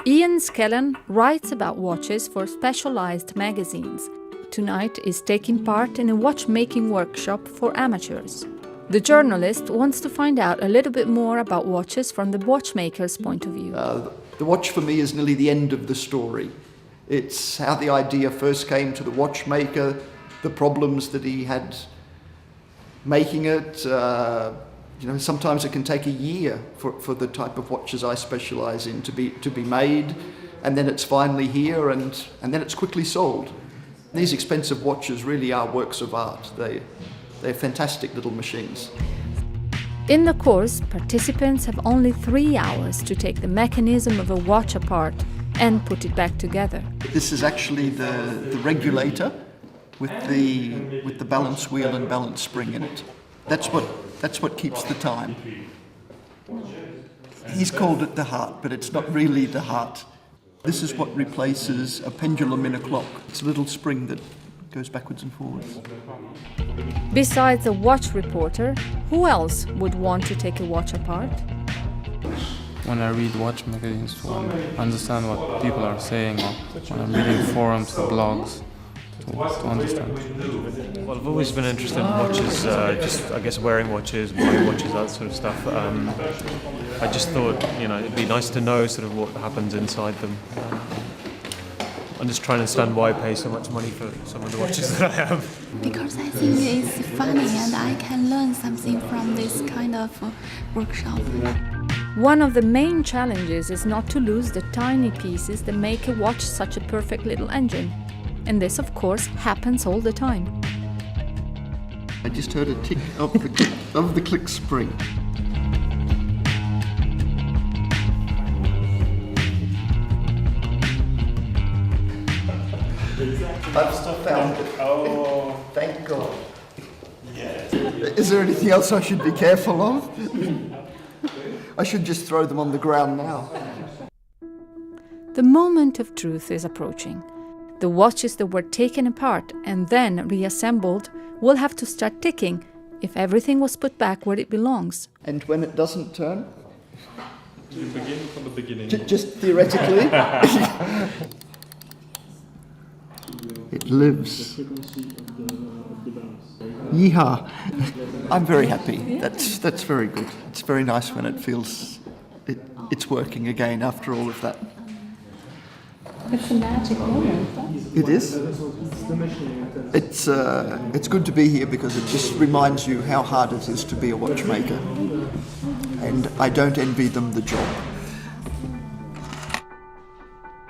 Ian Skellern writes about watches for specialized magazines. Tonight is taking part in a watchmaking workshop for amateurs. The journalist wants to find out a little bit more about watches from the watchmaker's point of view. The watch for me is nearly the end of the story. It's how the idea first came to the watchmaker, the problems that he had making it. Sometimes it can take a year for the type of watches I specialise in to be made, and then it's finally here, and then it's quickly sold. These expensive watches really are works of art. They're fantastic little machines. In the course, participants have only 3 hours to take the mechanism of a watch apart and put it back together. This is actually the regulator with the balance wheel and balance spring in it. That's what keeps the time. He's called it the heart, but it's not really the heart. This is what replaces a pendulum in a clock. It's a little spring that goes backwards and forwards. Besides a watch reporter, who else would want to take a watch apart? When I read watch magazines, to understand what people are saying, or when I'm reading forums and blogs, to understand. Well, I've always been interested in watches, I guess wearing watches, buying watches, that sort of stuff. I just thought, it'd be nice to know sort of what happens inside them. I'm just trying to understand why I pay so much money for some of the watches that I have. Because I think it's funny and I can learn something from this kind of workshop. One of the main challenges is not to lose the tiny pieces that make a watch such a perfect little engine. And this, of course, happens all the time. I just heard a tick of the click spring. I've still found it. Oh, thank God. Yes. Is there anything else I should be careful of? I should just throw them on the ground now. The moment of truth is approaching. The watches that were taken apart and then reassembled will have to start ticking if everything was put back where it belongs. And when it doesn't turn? You begin from the beginning. Just theoretically. It lives. Yeehaw! I'm very happy. That's very good. It's very nice when it feels it's working again after all of that. It's a magic moment. It is. It's good to be here because it just reminds you how hard it is to be a watchmaker, and I don't envy them the job.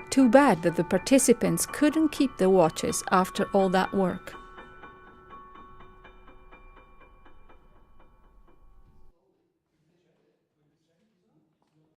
Too bad that the participants couldn't keep their watches after all that work.